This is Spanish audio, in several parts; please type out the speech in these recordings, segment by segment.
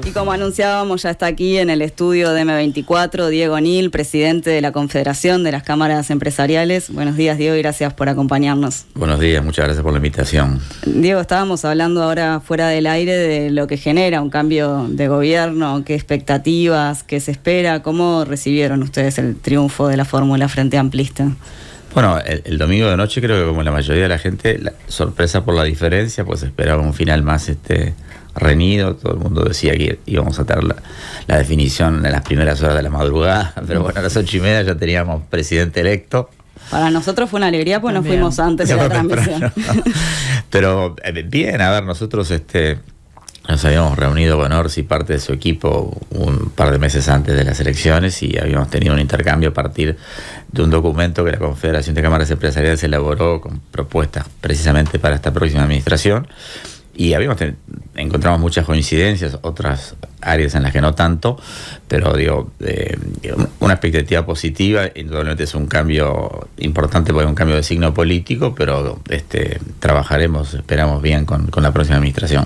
Y como anunciábamos, ya está aquí en el estudio de M24 Diego Nil, presidente de la Confederación de las Cámaras Empresariales. Buenos días, Diego, y gracias por acompañarnos. Buenos días, muchas gracias por la invitación. Diego, estábamos hablando ahora fuera del aire de lo que genera un cambio de gobierno, qué expectativas, qué se espera. ¿Cómo recibieron ustedes el triunfo de la fórmula Frente Amplista? Bueno, el domingo de noche creo que como la mayoría de la gente, sorpresa por la diferencia, pues esperaba un final más reñido. Todo el mundo decía que íbamos a tener la definición en las primeras horas de la madrugada, pero bueno, a las 8:30 ya teníamos presidente electo. Para nosotros fue una alegría, pues nos fuimos antes de la transmisión. Pero bien, a ver, nosotros nos habíamos reunido con Orsi y parte de su equipo un par de meses antes de las elecciones y habíamos tenido un intercambio a partir de un documento que la Confederación de Cámaras Empresariales elaboró con propuestas precisamente para esta próxima administración. Y encontramos muchas coincidencias, otras áreas en las que no tanto, pero una expectativa positiva. Indudablemente es un cambio importante porque es un cambio de signo político, pero trabajaremos, esperamos bien con la próxima administración.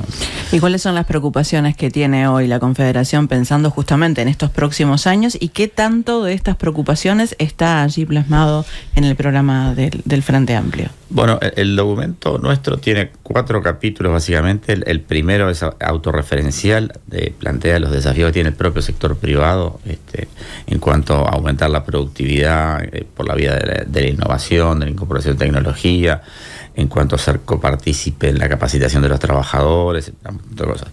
¿Y cuáles son las preocupaciones que tiene hoy la Confederación pensando justamente en estos próximos años y qué tanto de estas preocupaciones está allí plasmado en el programa del Frente Amplio? Bueno, el documento nuestro tiene 4 capítulos básicamente. El primero es autorreferencial, plantea los desafíos que tiene el propio sector privado en cuanto a aumentar la productividad por la vía de la innovación, de la incorporación de tecnología, en cuanto a ser copartícipe en la capacitación de los trabajadores, cosas.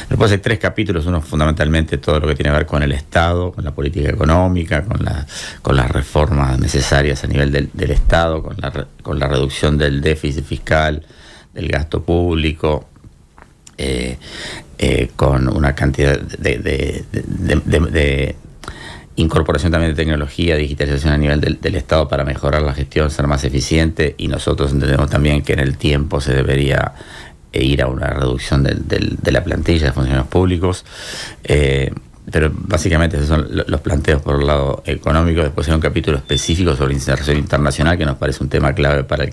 Después hay 3 capítulos, uno fundamentalmente todo lo que tiene que ver con el Estado, con la política económica, con las reformas necesarias a nivel del Estado, con la reducción del déficit fiscal, del gasto público, con una cantidad de incorporación también de tecnología, digitalización a nivel del Estado para mejorar la gestión, ser más eficiente, y nosotros entendemos también que en el tiempo se debería ir a una reducción de la plantilla de funcionarios públicos. Pero básicamente esos son los planteos por el lado económico. Después hay un capítulo específico sobre inserción internacional, que nos parece un tema clave para el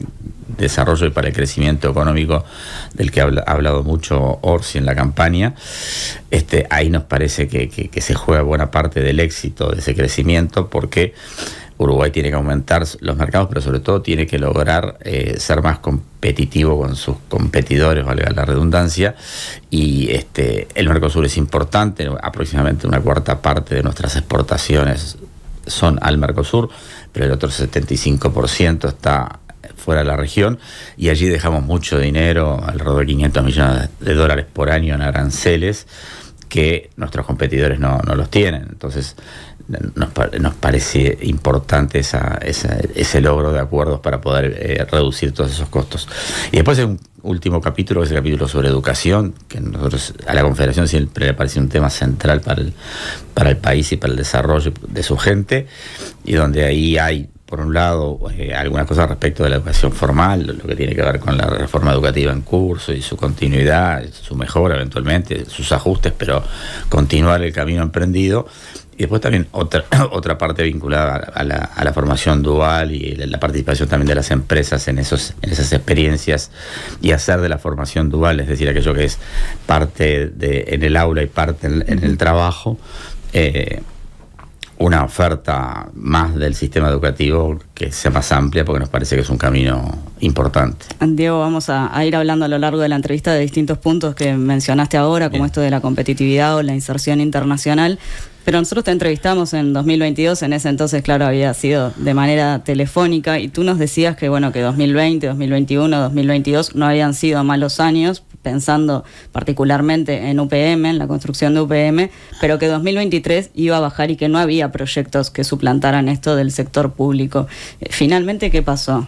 desarrollo y para el crecimiento económico del que ha hablado mucho Orsi en la campaña. Ahí nos parece que se juega buena parte del éxito de ese crecimiento, porque Uruguay tiene que aumentar los mercados, pero sobre todo tiene que lograr ser más competitivo con sus competidores, valga la redundancia, y el Mercosur es importante. Aproximadamente una cuarta parte de nuestras exportaciones son al Mercosur, pero el otro 75% está fuera de la región, y allí dejamos mucho dinero, alrededor de 500 millones de dólares por año en aranceles, que nuestros competidores no los tienen. Entonces nos parece importante ese logro de acuerdos para poder reducir todos esos costos. Y después hay un último capítulo, que es el capítulo sobre educación, que a la Confederación siempre le parece un tema central para el país y para el desarrollo de su gente, y donde ahí hay, por un lado, algunas cosas respecto de la educación formal, lo que tiene que ver con la reforma educativa en curso y su continuidad, su mejora eventualmente, sus ajustes, pero continuar el camino emprendido. Y después también otra parte vinculada a la formación dual y la participación también de las empresas en esas experiencias, y hacer de la formación dual, es decir, aquello que es parte en el aula y parte en el trabajo, una oferta más del sistema educativo que sea más amplia, porque nos parece que es un camino importante. Diego, vamos a ir hablando a lo largo de la entrevista de distintos puntos que mencionaste ahora, como esto de la competitividad o la inserción internacional. Pero nosotros te entrevistamos en 2022, en ese entonces, claro, había sido de manera telefónica, y tú nos decías que, bueno, que 2020, 2021, 2022 no habían sido malos años, pensando particularmente en UPM, en la construcción de UPM, pero que 2023 iba a bajar y que no había proyectos que suplantaran esto del sector público. Finalmente, ¿qué pasó?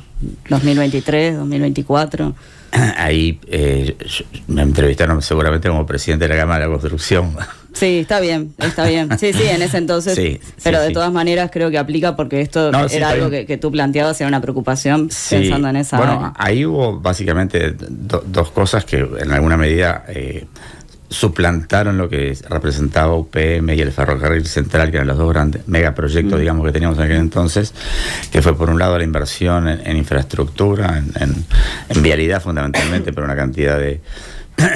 ¿2023, 2024? Ahí me entrevistaron seguramente como presidente de la Cámara de la Construcción. Sí, está bien. Sí, en ese entonces. Sí, pero de todas maneras creo que aplica, porque esto era algo que tú planteabas, era una preocupación pensando en esa área. Ahí hubo básicamente dos cosas que en alguna medida suplantaron lo que representaba UPM y el Ferrocarril Central, que eran los dos grandes megaproyectos, digamos, que teníamos en aquel entonces, que fue por un lado la inversión en infraestructura, en vialidad fundamentalmente, pero una cantidad de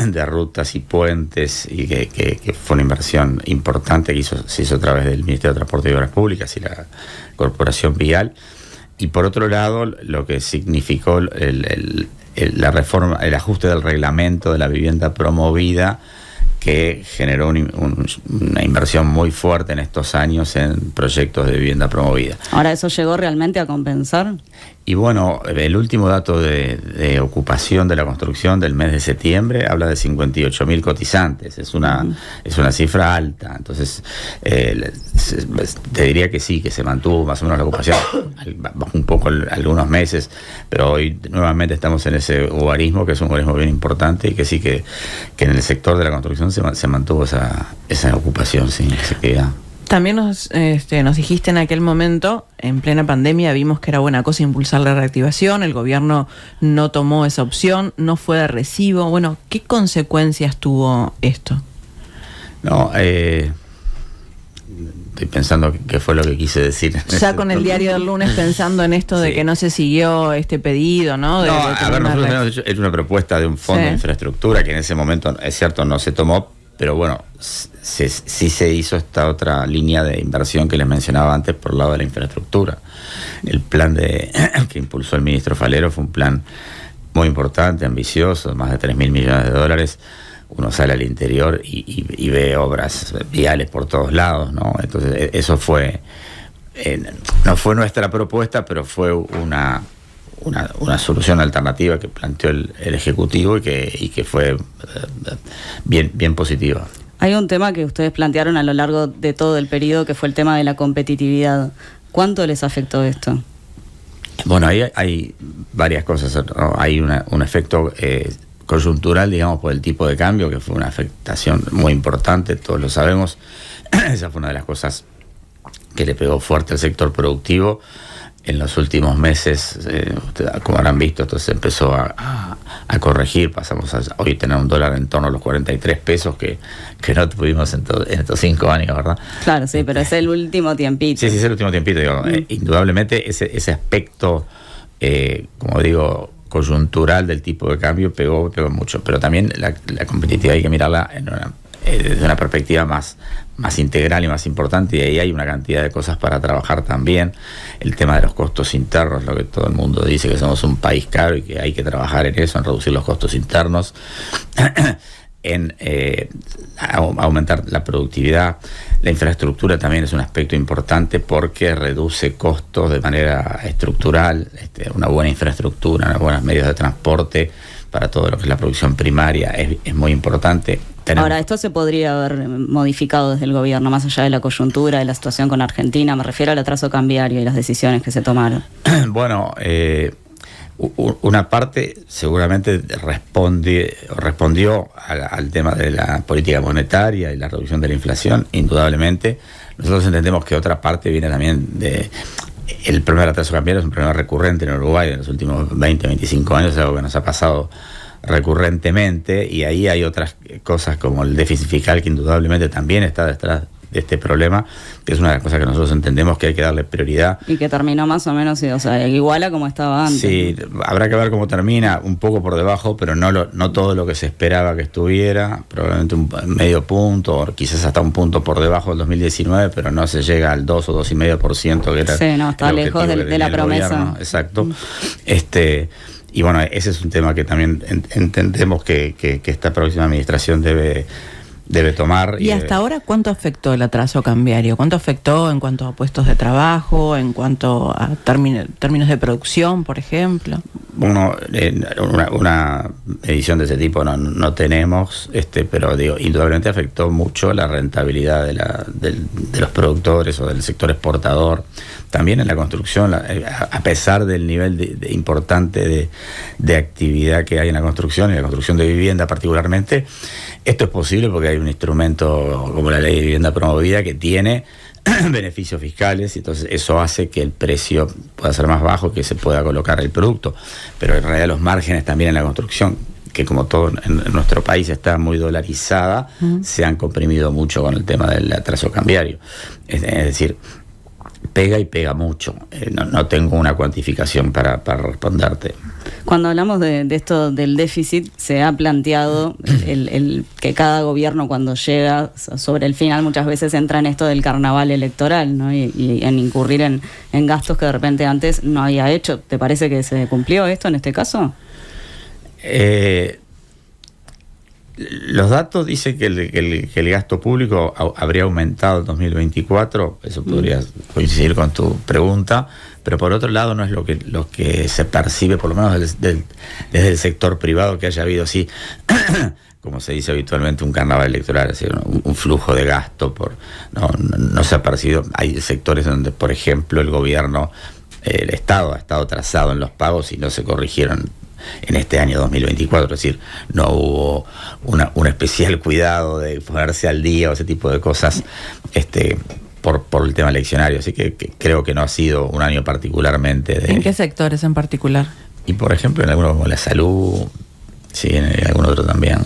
de rutas y puentes, y que fue una inversión importante que se hizo a través del Ministerio de Transporte y Obras Públicas y la Corporación Vial. Y por otro lado, lo que significó la reforma, el ajuste del reglamento de la vivienda promovida, que generó una inversión muy fuerte en estos años en proyectos de vivienda promovida. Ahora, ¿eso llegó realmente a compensar? Y bueno, el último dato de ocupación de la construcción del mes de septiembre habla de 58.000 cotizantes. Es una cifra alta. Entonces, te diría que sí, que se mantuvo más o menos la ocupación, bajó un poco algunos meses, pero hoy nuevamente estamos en ese guarismo, que es un guarismo bien importante, y que sí que en el sector de la construcción se mantuvo esa ocupación, sí, esa actividad. También nos dijiste en aquel momento, en plena pandemia, vimos que era buena cosa impulsar la reactivación, el gobierno no tomó esa opción, no fue de recibo. Bueno, ¿qué consecuencias tuvo esto? No, estoy pensando qué fue lo que quise decir. Ya con el diario del lunes pensando en esto de que no se siguió este pedido, ¿no? A ver, nosotros hemos hecho una propuesta de un fondo de infraestructura que en ese momento, es cierto, no se tomó, pero bueno, sí se hizo esta otra línea de inversión que les mencionaba antes por el lado de la infraestructura. El plan que impulsó el ministro Falero fue un plan muy importante, ambicioso, más de 3.000 millones de dólares. Uno sale al interior y ve obras viales por todos lados, ¿no? Entonces, eso fue, no fue nuestra propuesta, pero fue una solución alternativa que planteó el Ejecutivo y que fue bien positiva. Hay un tema que ustedes plantearon a lo largo de todo el periodo, que fue el tema de la competitividad. ¿Cuánto les afectó esto? Bueno, ahí hay varias cosas, ¿no? Hay un efecto coyuntural, digamos, por el tipo de cambio, que fue una afectación muy importante, todos lo sabemos. Esa fue una de las cosas que le pegó fuerte al sector productivo. En los últimos meses, como habrán visto, esto se empezó a corregir. Pasamos a hoy tener un dólar en torno a los 43 pesos que no tuvimos en estos 5 años, ¿verdad? Claro, sí, pero es el último tiempito. Sí, es el último tiempito. Digo, indudablemente ese aspecto, como digo, coyuntural del tipo de cambio pegó mucho. Pero también la competitividad hay que mirarla desde una perspectiva más integral y más importante, y ahí hay una cantidad de cosas para trabajar también. El tema de los costos internos, lo que todo el mundo dice, que somos un país caro y que hay que trabajar en eso, en reducir los costos internos, en aumentar la productividad. La infraestructura también es un aspecto importante porque reduce costos de manera estructural. Una buena infraestructura, unos buenos medios de transporte para todo lo que es la producción primaria es muy importante. Ahora, esto se podría haber modificado desde el gobierno, más allá de la coyuntura, de la situación con Argentina. Me refiero al atraso cambiario y las decisiones que se tomaron. Bueno, una parte seguramente respondió al tema de la política monetaria y la reducción de la inflación, indudablemente. Nosotros entendemos que otra parte viene también el problema del atraso cambiario. Es un problema recurrente en Uruguay en los últimos 20, 25 años, es algo que nos ha pasado recurrentemente, y ahí hay otras cosas como el déficit fiscal, que indudablemente también está detrás de este problema, que es una de las cosas que nosotros entendemos que hay que darle prioridad. Y que terminó más o menos, o sea, igual a como estaba antes. Sí, habrá que ver cómo termina, un poco por debajo, pero no todo lo que se esperaba que estuviera, probablemente un medio punto, o quizás hasta un punto por debajo del 2019, pero no se llega al 2 o 2,5% que era. Sí, no, está lejos de la promesa. Gobierno. Exacto. Y bueno, ese es un tema que también entendemos que esta próxima administración debe tomar. ¿Y hasta ahora cuánto afectó el atraso cambiario? ¿Cuánto afectó en cuanto a puestos de trabajo, en cuanto a términos de producción, por ejemplo? Bueno, una medición de ese tipo no tenemos, pero digo, indudablemente afectó mucho la rentabilidad de los productores o del sector exportador. También en la construcción, a pesar del nivel importante de actividad que hay en la construcción, y la construcción de vivienda particularmente, esto es posible porque hay un instrumento como la Ley de Vivienda Promovida que tiene beneficios fiscales, y entonces eso hace que el precio pueda ser más bajo, que se pueda colocar el producto. Pero en realidad los márgenes también en la construcción, que como todo en nuestro país está muy dolarizada, se han comprimido mucho con el tema del atraso cambiario. Es decir, pega y pega mucho. No tengo una cuantificación para responderte. Cuando hablamos de esto del déficit, se ha planteado el que cada gobierno cuando llega sobre el final muchas veces entra en esto del carnaval electoral, ¿no? y en incurrir en gastos que de repente antes no había hecho. ¿Te parece que se cumplió esto en este caso? Los datos dicen que el gasto público habría aumentado en 2024, eso podría coincidir con tu pregunta, pero por otro lado no es lo que se percibe, por lo menos desde el sector privado, que haya habido, sí, como se dice habitualmente, un carnaval electoral, es decir, un flujo de gasto. No se ha percibido. Hay sectores donde, por ejemplo, el gobierno, el Estado ha estado trazado en los pagos y no se corrigieron en este año 2024, es decir, no hubo un especial cuidado de ponerse al día o ese tipo de cosas por el tema eleccionario, así que creo que no ha sido un año particularmente ¿En qué sectores en particular? Y por ejemplo en algunos como la salud, sí, en algún otro también.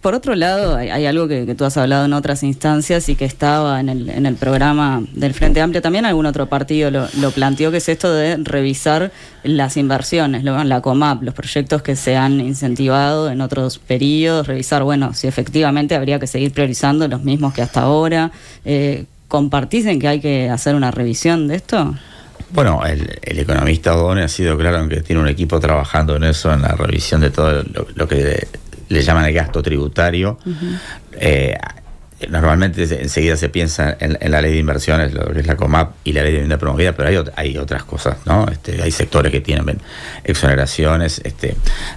Por otro lado, hay algo que tú has hablado en otras instancias y que estaba en el programa del Frente Amplio, también algún otro partido lo planteó, que es esto de revisar las inversiones, la COMAP, los proyectos que se han incentivado en otros periodos, revisar, si efectivamente habría que seguir priorizando los mismos que hasta ahora. ¿Compartís en que hay que hacer una revisión de esto? Bueno, el economista O'Donnell ha sido claro en que tiene un equipo trabajando en eso, en la revisión de todo lo que le llaman el gasto tributario. Normalmente enseguida se piensa en la ley de inversiones, lo que es la COMAP y la ley de vivienda promovida, pero hay otras cosas, ¿no? Hay sectores que tienen exoneraciones,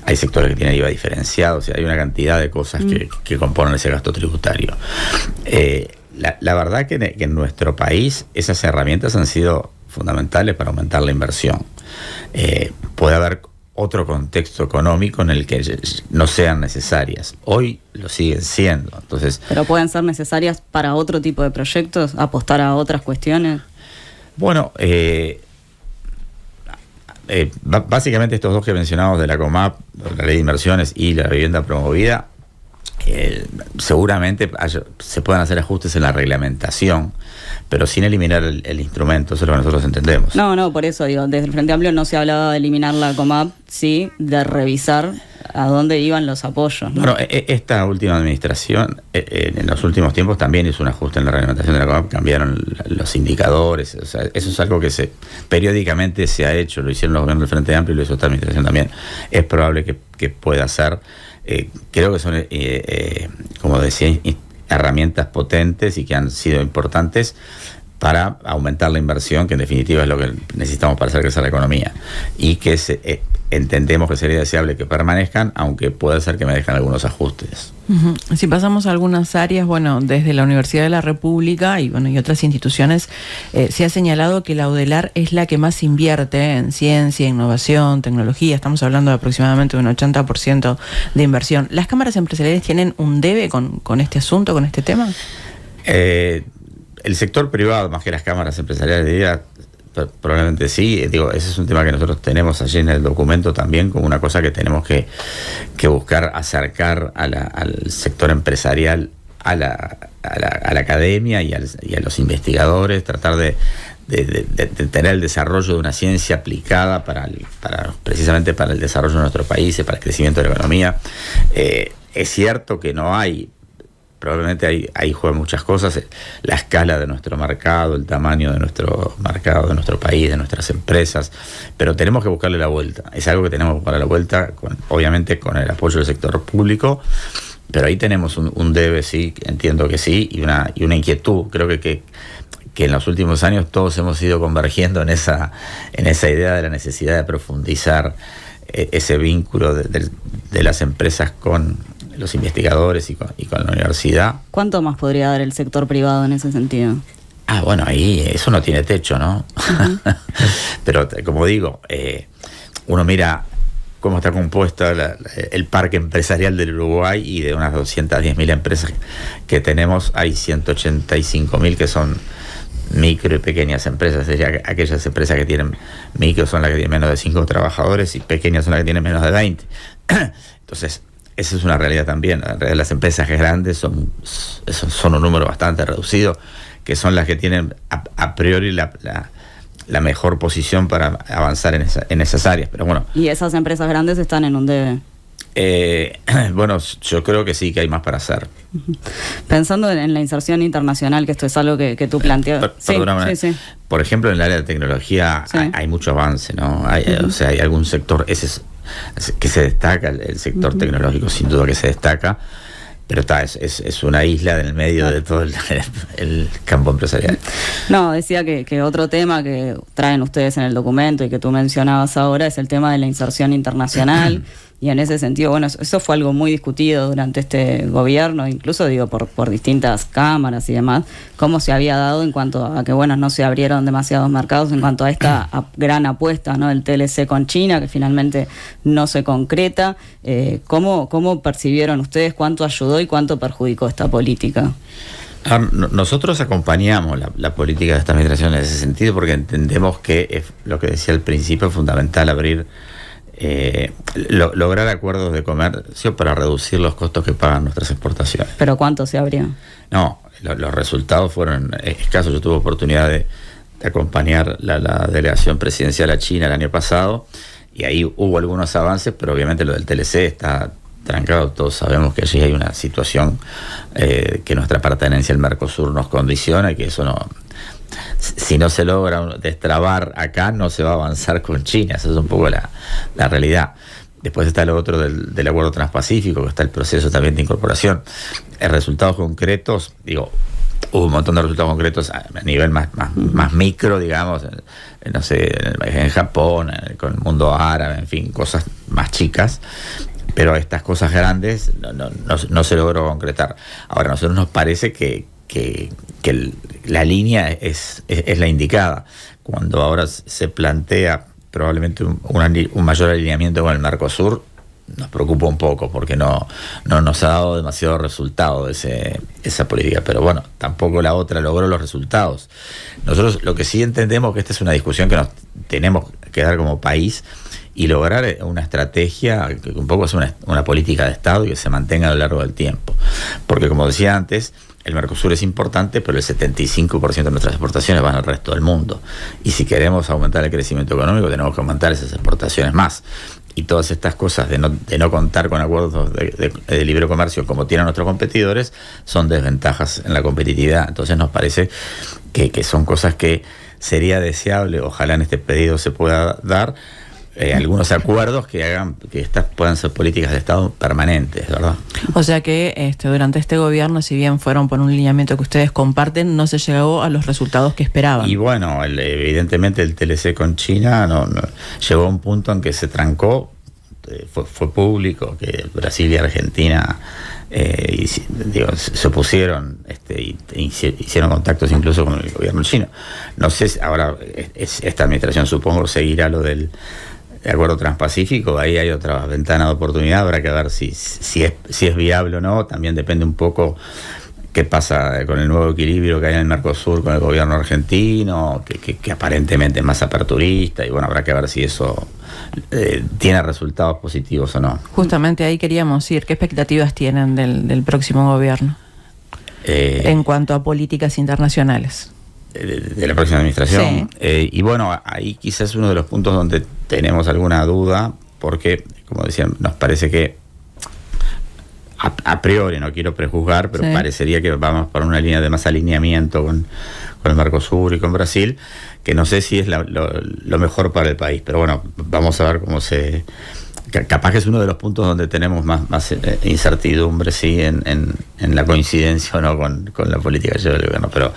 hay sectores que tienen IVA diferenciado, o sea, hay una cantidad de cosas que componen ese gasto tributario. La verdad que en nuestro país esas herramientas han sido fundamentales para aumentar la inversión. Puede haber otro contexto económico en el que no sean necesarias. Hoy lo siguen siendo. Entonces, ¿pero pueden ser necesarias para otro tipo de proyectos? ¿Apostar a otras cuestiones? Bueno, básicamente estos dos que mencionamos de la COMAP, la ley de inversiones y la vivienda promovida, seguramente se puedan hacer ajustes en la reglamentación, pero sin eliminar el instrumento. Eso es lo que nosotros entendemos. No, por eso digo, desde el Frente Amplio no se hablaba de eliminar la COMAP, sí de revisar a dónde iban los apoyos, ¿no? Bueno, esta última administración en los últimos tiempos también hizo un ajuste en la reglamentación de la COMAP, cambiaron los indicadores, o sea, eso es algo que periódicamente se ha hecho, lo hicieron los gobiernos del Frente Amplio y lo hizo esta administración también. Es probable que pueda ser. Creo que son, como decía, herramientas potentes y que han sido importantes para aumentar la inversión, que en definitiva es lo que necesitamos para hacer crecer la economía, y que entendemos que sería deseable que permanezcan, aunque puede ser que merezcan algunos ajustes. Uh-huh. Si pasamos a algunas áreas, desde la Universidad de la República y otras instituciones, se ha señalado que la UDELAR es la que más invierte en ciencia, innovación, tecnología. Estamos hablando de aproximadamente un 80% de inversión. ¿Las cámaras empresariales tienen un debe con este asunto, con este tema? El sector privado, más que las cámaras empresariales, diría, probablemente sí. Ese es un tema que nosotros tenemos allí en el documento también, como una cosa que tenemos que buscar acercar al sector empresarial, a la academia y a los investigadores, tratar de tener el desarrollo de una ciencia aplicada precisamente para el desarrollo de nuestro país, para el crecimiento de la economía. Es cierto que no hay, probablemente ahí juegan muchas cosas, la escala de nuestro mercado, el tamaño de nuestro mercado, de nuestro país, de nuestras empresas, pero tenemos que buscarle la vuelta. Es algo que tenemos que buscarle la vuelta, obviamente con el apoyo del sector público, pero ahí tenemos un debe, sí, entiendo que sí, y una inquietud. Creo que en los últimos años todos hemos ido convergiendo en esa idea de la necesidad de profundizar ese vínculo de las empresas con los investigadores y con la universidad. ¿Cuánto más podría dar el sector privado en ese sentido? Ahí eso no tiene techo, ¿no? Uh-huh. Pero como digo, uno mira cómo está compuesto el parque empresarial del Uruguay, y de unas 210.000 empresas que tenemos, hay 185.000 que son micro y pequeñas empresas. Es decir, aquellas empresas que tienen micro son las que tienen menos de 5 trabajadores y pequeñas son las que tienen menos de 20. Entonces, esa es una realidad también. En realidad, las empresas grandes son un número bastante reducido, que son las que tienen a priori la mejor posición para avanzar en esas áreas. Pero bueno. ¿Y esas empresas grandes están en un debe? Bueno, yo creo que sí, que hay más para hacer. Pensando en la inserción internacional, que esto es algo que tú planteas. Sí. Por ejemplo, en el área de tecnología hay mucho avance, ¿no? O sea, hay algún sector que se destaca, el sector tecnológico sin duda que se destaca, pero es una isla en el medio de todo el campo empresarial. No, decía que otro tema que traen ustedes en el documento y que tú mencionabas ahora es el tema de la inserción internacional. Y en ese sentido, bueno, eso fue algo muy discutido durante este gobierno, incluso digo por distintas cámaras y demás, cómo se había dado en cuanto a que, bueno, no se abrieron demasiados mercados en cuanto a esta gran apuesta, ¿no? El TLC con China, que finalmente no se concreta. ¿Cómo percibieron ustedes cuánto ayudó y cuánto perjudicó esta política? Nosotros acompañamos la política de esta administración en ese sentido, porque entendemos que es lo que decía al principio, es fundamental abrir lograr acuerdos de comercio para reducir los costos que pagan nuestras exportaciones. ¿Pero cuánto se abrió? No, los resultados fueron escasos. Yo tuve oportunidad de acompañar la delegación presidencial a China el año pasado y ahí hubo algunos avances, pero obviamente lo del TLC está trancado. Todos sabemos que allí hay una situación que nuestra pertenencia al Mercosur nos condiciona y que eso no... Si no se logra destrabar acá, no se va a avanzar con China. Esa es un poco la realidad. Después está lo otro del acuerdo transpacífico, que está el proceso también de incorporación. Resultados concretos, digo, hubo un montón de resultados concretos a nivel más micro, digamos, no sé, en Japón, con el mundo árabe, en fin, cosas más chicas. Pero estas cosas grandes no se logró concretar. Ahora, a nosotros nos parece que la línea es la indicada. Cuando ahora se plantea probablemente un mayor alineamiento con el Mercosur, nos preocupa un poco porque no nos ha dado demasiado resultado esa política. Pero bueno, tampoco la otra logró los resultados. Nosotros lo que sí entendemos que esta es una discusión que nos tenemos que dar como país y lograr una estrategia que un poco es una política de Estado y que se mantenga a lo largo del tiempo. Porque como decía antes, el Mercosur es importante, pero el 75% de nuestras exportaciones van al resto del mundo. Y si queremos aumentar el crecimiento económico, tenemos que aumentar esas exportaciones más. Y todas estas cosas de no contar con acuerdos de libre comercio como tienen nuestros competidores son desventajas en la competitividad. Entonces nos parece que son cosas que sería deseable, ojalá en este pedido se pueda dar, algunos acuerdos que hagan que estas puedan ser políticas de Estado permanentes, ¿verdad? O sea que durante este gobierno, si bien fueron por un lineamiento que ustedes comparten, no se llegó a los resultados que esperaban. Y bueno, evidentemente el TLC con China no llegó a un punto en que se trancó, fue público que Brasil y Argentina se opusieron y hicieron contactos incluso con el gobierno chino. No sé si ahora esta administración supongo seguirá lo del acuerdo transpacífico. Ahí hay otra ventana de oportunidad, habrá que ver si es viable o no. También depende un poco qué pasa con el nuevo equilibrio que hay en el Mercosur con el gobierno argentino, que aparentemente es más aperturista, y bueno, habrá que ver si eso tiene resultados positivos o no. Justamente ahí queríamos ir, ¿qué expectativas tienen del próximo gobierno en cuanto a políticas internacionales? De la próxima administración. Sí. Y bueno, ahí quizás uno de los puntos donde tenemos alguna duda, porque, como decían, nos parece que a priori, no quiero prejuzgar, pero parecería que vamos por una línea de más alineamiento con el Mercosur y con Brasil, que no sé si es lo mejor para el país, pero bueno, vamos a ver cómo capaz que es uno de los puntos donde tenemos más incertidumbre, sí, en la coincidencia o no con la política del gobierno, pero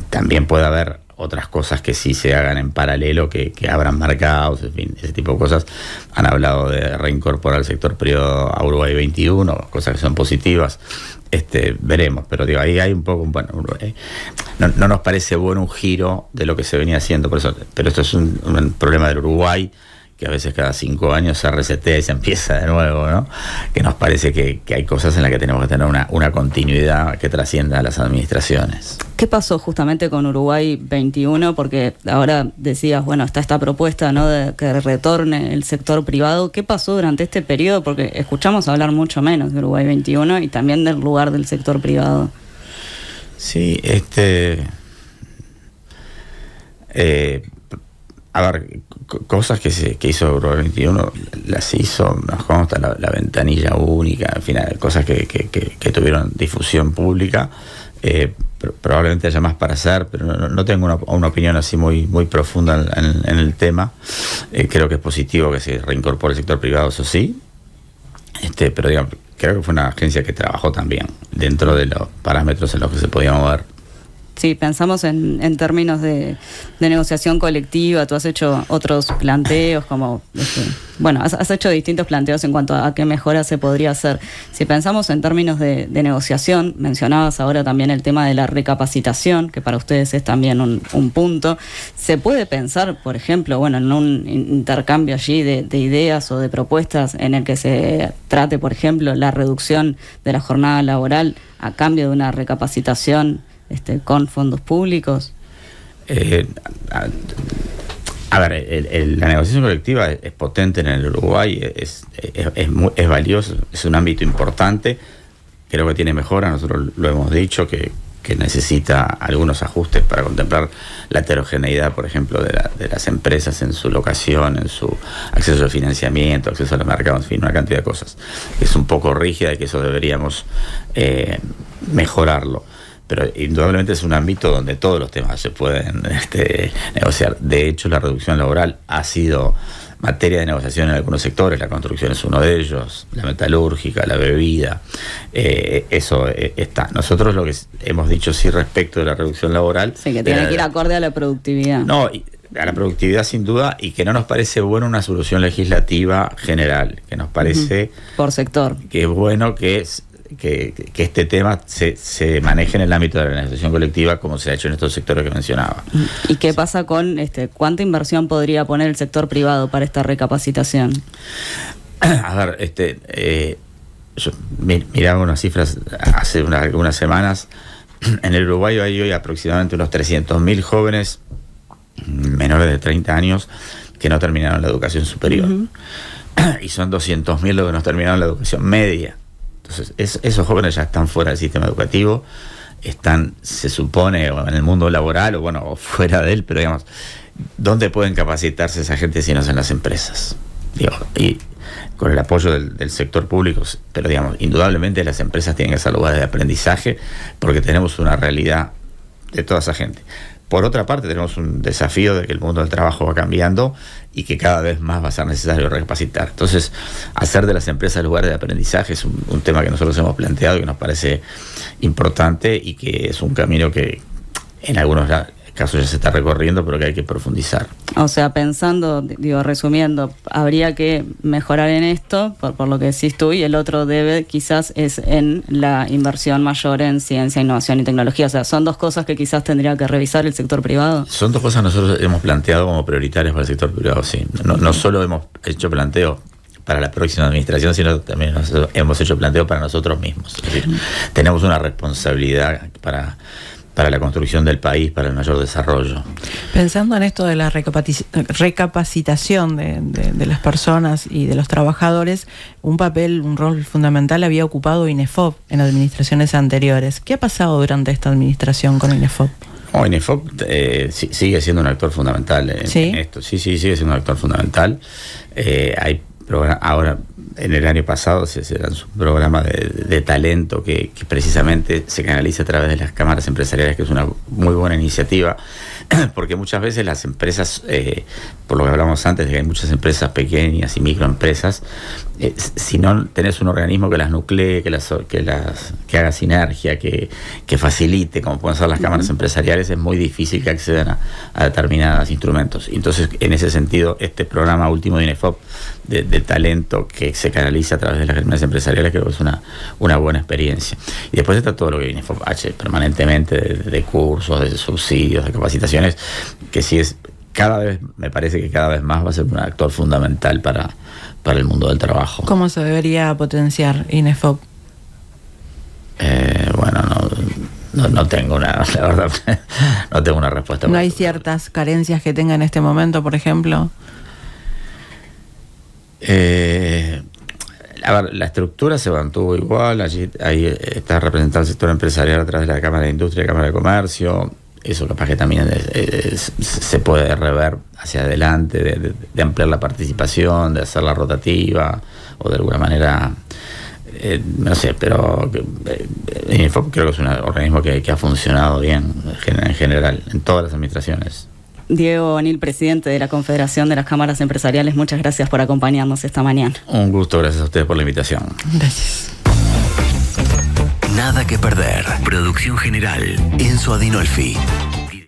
también puede haber otras cosas que sí se hagan en paralelo, que abran mercados, en fin, ese tipo de cosas. Han hablado de reincorporar el sector privado a Uruguay 21, cosas que son positivas. Veremos, pero digo, ahí hay un poco, bueno, no nos parece bueno un giro de lo que se venía haciendo, pero esto es un problema del Uruguay, que a veces cada 5 años se resetea y se empieza de nuevo, ¿no? Que nos parece que hay cosas en las que tenemos que tener una continuidad que trascienda a las administraciones. ¿Qué pasó justamente con Uruguay 21? Porque ahora decías, bueno, está esta propuesta, ¿no?, de que retorne el sector privado. ¿Qué pasó durante este periodo? Porque escuchamos hablar mucho menos de Uruguay 21 y también del lugar del sector privado. Sí, a ver, cosas que hizo Uruguay 21, las hizo, nos consta la ventanilla única, en fin, cosas que tuvieron difusión pública. Probablemente haya más para hacer, pero no tengo una opinión así muy profunda en el tema. Creo que es positivo que se reincorpore el sector privado, eso sí. Pero digamos, creo que fue una agencia que trabajó también dentro de los parámetros en los que se podía mover. Sí, pensamos en términos de negociación colectiva. Tú has hecho otros planteos, como bueno, has hecho distintos planteos en cuanto a qué mejora se podría hacer. Si pensamos en términos de negociación, mencionabas ahora también el tema de la recapacitación, que para ustedes es también un punto. ¿Se puede pensar, por ejemplo, bueno, en un intercambio allí de ideas o de propuestas en el que se trate, por ejemplo, la reducción de la jornada laboral a cambio de una recapacitación con fondos públicos? A ver, la negociación colectiva es potente en el Uruguay, es valioso, es un ámbito importante, creo que tiene mejora, nosotros lo hemos dicho, que necesita algunos ajustes para contemplar la heterogeneidad, por ejemplo, de las empresas en su locación, en su acceso al financiamiento, acceso a los mercados, en fin, una cantidad de cosas. Es un poco rígida y que eso deberíamos mejorarlo. Pero indudablemente es un ámbito donde todos los temas se pueden negociar. De hecho, la reducción laboral ha sido materia de negociación en algunos sectores. La construcción es uno de ellos, la metalúrgica, la bebida. Eso está. Nosotros lo que hemos dicho sí respecto de la reducción laboral... Sí, que tiene que ir acorde a la productividad. No, a la productividad sin duda, y que no nos parece bueno una solución legislativa general, que nos parece... Por sector. Que es bueno que este tema se maneje en el ámbito de la negociación colectiva, como se ha hecho en estos sectores que mencionaba. ¿Y qué pasa con cuánta inversión podría poner el sector privado para esta recapacitación? A ver, yo miraba unas cifras hace algunas semanas. En el Uruguay hay hoy aproximadamente unos 300.000 jóvenes menores de 30 años que no terminaron la educación superior. Y son 200.000 los que no terminaron la educación media. Entonces, esos jóvenes ya están fuera del sistema educativo, están, se supone, en el mundo laboral o fuera de él, pero digamos, ¿dónde pueden capacitarse esa gente si no es en las empresas? Y con el apoyo del sector público, pero digamos, indudablemente las empresas tienen que ser lugares de aprendizaje, porque tenemos una realidad de toda esa gente. Por otra parte, tenemos un desafío de que el mundo del trabajo va cambiando y que cada vez más va a ser necesario recapacitar. Entonces, hacer de las empresas lugares de aprendizaje es un tema que nosotros hemos planteado y que nos parece importante y que es un camino que en algunos casos ya se está recorriendo, pero que hay que profundizar. O sea, pensando, resumiendo, habría que mejorar en esto, por lo que decís tú, y el otro debe quizás es en la inversión mayor en ciencia, innovación y tecnología. O sea, son dos cosas que quizás tendría que revisar el sector privado. Son dos cosas que nosotros hemos planteado como prioritarias para el sector privado, sí. No solo hemos hecho planteo para la próxima administración, sino también hemos hecho planteo para nosotros mismos. Es decir, tenemos una responsabilidad para la construcción del país, para el mayor desarrollo. Pensando en esto de la recapacitación de las personas y de los trabajadores, un rol fundamental había ocupado INEFOP en administraciones anteriores. ¿Qué ha pasado durante esta administración con INEFOP? INEFOP sigue siendo un actor fundamental en esto. Sí, sigue siendo un actor fundamental. Hay ahora, en el año pasado se lanzó un programa de talento que precisamente se canaliza a través de las cámaras empresariales, que es una muy buena iniciativa, porque muchas veces las empresas, por lo que hablamos antes, de que hay muchas empresas pequeñas y microempresas, si no tenés un organismo que las nuclee, que haga sinergia, que facilite, como pueden ser las cámaras empresariales, es muy difícil que accedan a determinados instrumentos. Entonces, en ese sentido, este programa último de INEFOP de talento que se canaliza a través de las cámaras empresariales, creo que es una buena experiencia. Y después está todo lo que INEFOP hace permanentemente de cursos, de subsidios, de capacitaciones, que sí me parece que cada vez más va a ser un actor fundamental para el mundo del trabajo. ¿Cómo se debería potenciar INEFOP? No tengo la verdad, no tengo una respuesta. ¿No hay ciertas carencias que tenga en este momento, por ejemplo? A ver, la estructura se mantuvo igual. Allí ahí está representado el sector empresarial a través de la Cámara de Industria y Cámara de Comercio. Eso capaz que también se puede rever hacia adelante, de ampliar la participación, de hacerla rotativa, o de alguna manera, no sé, pero Infop creo que es un organismo que ha funcionado bien en general, en todas las administraciones. Diego Bonil, presidente de la Confederación de las Cámaras Empresariales, muchas gracias por acompañarnos esta mañana. Un gusto, gracias a ustedes por la invitación. Gracias. Nada que perder. Producción general, Enzo Adinolfi.